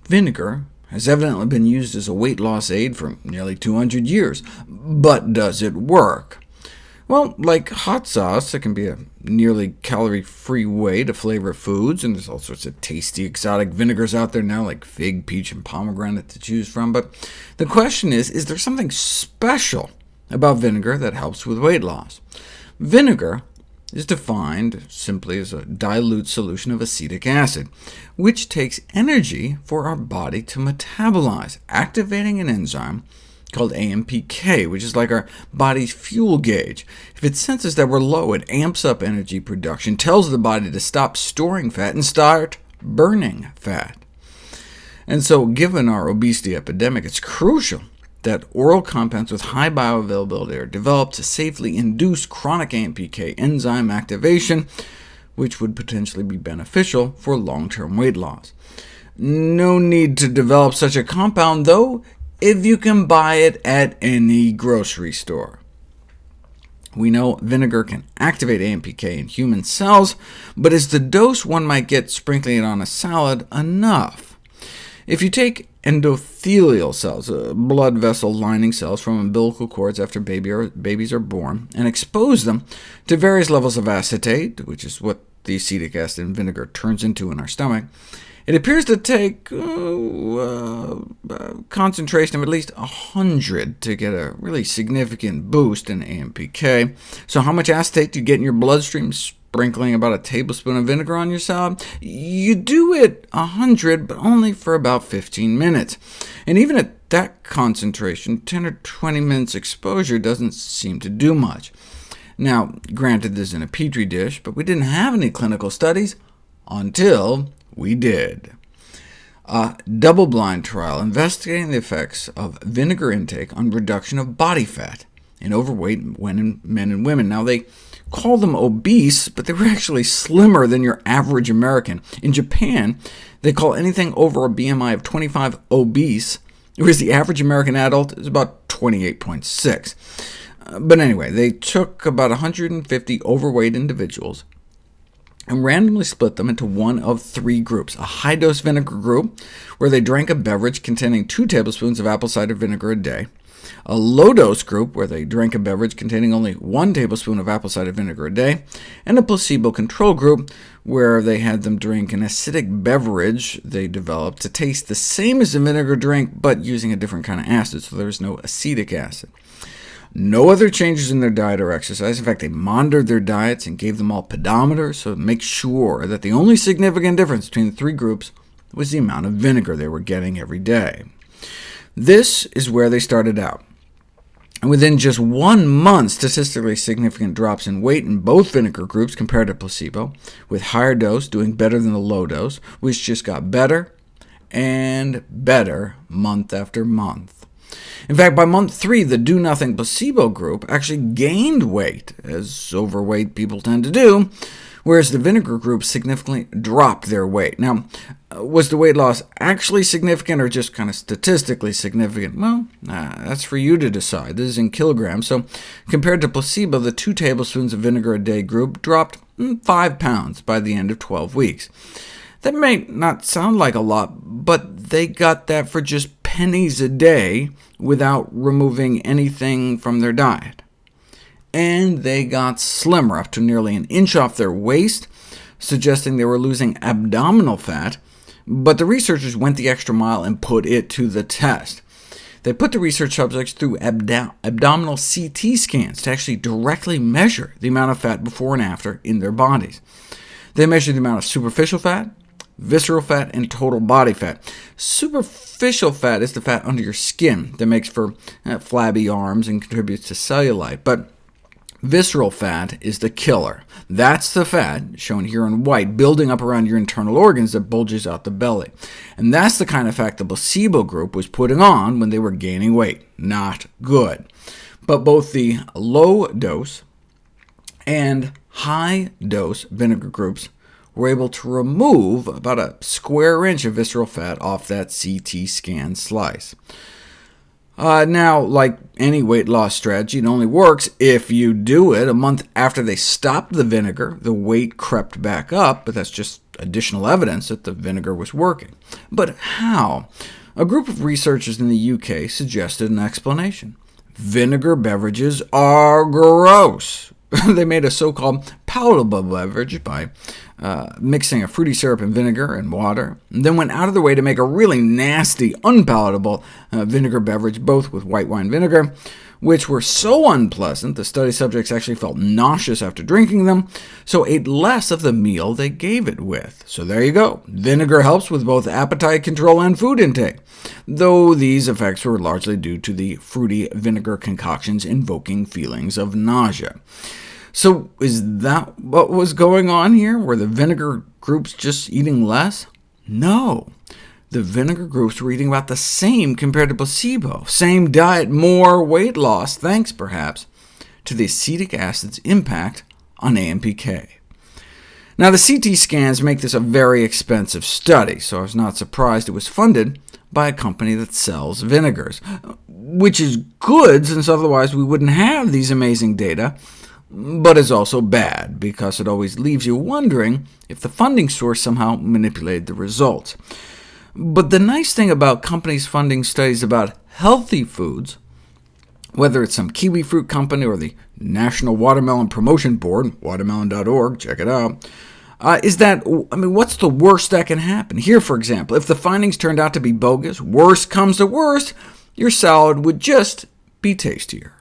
Vinegar has evidently been used as a weight loss aid for nearly 200 years. But does it work? Well, like hot sauce, it can be a nearly calorie-free way to flavor foods, and there's all sorts of tasty exotic vinegars out there now, like fig, peach, and pomegranate to choose from. But the question is there something special about vinegar that helps with weight loss? Vinegar is defined simply as a dilute solution of acetic acid, which takes energy for our body to metabolize, activating an enzyme called AMPK, which is like our body's fuel gauge. If it senses that we're low, it amps up energy production, tells the body to stop storing fat and start burning fat. And so, given our obesity epidemic, it's crucial that oral compounds with high bioavailability are developed to safely induce chronic AMPK enzyme activation, which would potentially be beneficial for long-term weight loss. No need to develop such a compound, though, if you can buy it at any grocery store. We know vinegar can activate AMPK in human cells, but is the dose one might get sprinkling it on a salad enough? If you take endothelial cells, blood vessel lining cells from umbilical cords after babies are born, and expose them to various levels of acetate, which is what the acetic acid in vinegar turns into in our stomach, it appears to take concentration of at least 100 to get a really significant boost in AMPK. So how much acetate do you get in your bloodstream sprinkling about a tablespoon of vinegar on your salad? You do it 100, but only for about 15 minutes. And even at that concentration, 10 or 20 minutes exposure doesn't seem to do much. Now, granted, this is in a petri dish, but we didn't have any clinical studies until we did. A double-blind trial investigating the effects of vinegar intake on reduction of body fat in overweight men and women. Now, they call them obese, but they were actually slimmer than your average American. In Japan, they call anything over a BMI of 25 obese, whereas the average American adult is about 28.6. But anyway, they took about 150 overweight individuals and randomly split them into one of three groups: a high-dose vinegar group, where they drank a beverage containing 2 tablespoons of apple cider vinegar a day; a low-dose group, where they drank a beverage containing only 1 tablespoon of apple cider vinegar a day; and a placebo control group, where they had them drink an acidic beverage they developed to taste the same as a vinegar drink, but using a different kind of acid, so there was no acetic acid. No other changes in their diet or exercise. In fact, they monitored their diets and gave them all pedometers to make sure that the only significant difference between the three groups was the amount of vinegar they were getting every day. This is where they started out. And within just 1 month, statistically significant drops in weight in both vinegar groups compared to placebo, with higher dose doing better than the low dose, which just got better and better month after month. In fact, by month 3, the do-nothing placebo group actually gained weight, as overweight people tend to do, whereas the vinegar group significantly dropped their weight. Now, was the weight loss actually significant, or just kind of statistically significant? Well, that's for you to decide. This is in kilograms, so compared to placebo, the 2 tablespoons of vinegar a day group dropped 5 pounds by the end of 12 weeks. That may not sound like a lot, but they got that for just pennies a day without removing anything from their diet. And they got slimmer, up to nearly an inch off their waist, suggesting they were losing abdominal fat, but the researchers went the extra mile and put it to the test. They put the research subjects through abdominal CT scans to actually directly measure the amount of fat before and after in their bodies. They measured the amount of superficial fat, visceral fat, and total body fat. Superficial fat is the fat under your skin that makes for flabby arms and contributes to cellulite, but visceral fat is the killer. That's the fat, shown here in white, building up around your internal organs that bulges out the belly. And that's the kind of fat the placebo group was putting on when they were gaining weight. Not good. But both the low-dose and high-dose vinegar groups were able to remove about a square inch of visceral fat off that CT scan slice. Now, like any weight loss strategy, it only works if you do it. A month after they stopped the vinegar, the weight crept back up, but that's just additional evidence that the vinegar was working. But how? A group of researchers in the UK suggested an explanation. Vinegar beverages are gross. They made a so-called palatable beverage by mixing a fruity syrup and vinegar and water, and then went out of their way to make a really nasty, unpalatable vinegar beverage, both with white wine vinegar, which were so unpleasant the study subjects actually felt nauseous after drinking them, so ate less of the meal they gave it with. So there you go. Vinegar helps with both appetite control and food intake, though these effects were largely due to the fruity vinegar concoctions invoking feelings of nausea. So is that what was going on here? Were the vinegar groups just eating less? No. The vinegar groups were eating about the same compared to placebo. Same diet, more weight loss, thanks perhaps to the acetic acid's impact on AMPK. Now, the CT scans make this a very expensive study, so I was not surprised it was funded by a company that sells vinegars, which is good, since otherwise we wouldn't have these amazing data, but is also bad, because it always leaves you wondering if the funding source somehow manipulated the results. But the nice thing about companies funding studies about healthy foods, whether it's some kiwi fruit company or the National Watermelon Promotion Board, watermelon.org, check it out, is that, what's the worst that can happen? Here, for example, if the findings turned out to be bogus, worst comes to worst, your salad would just be tastier.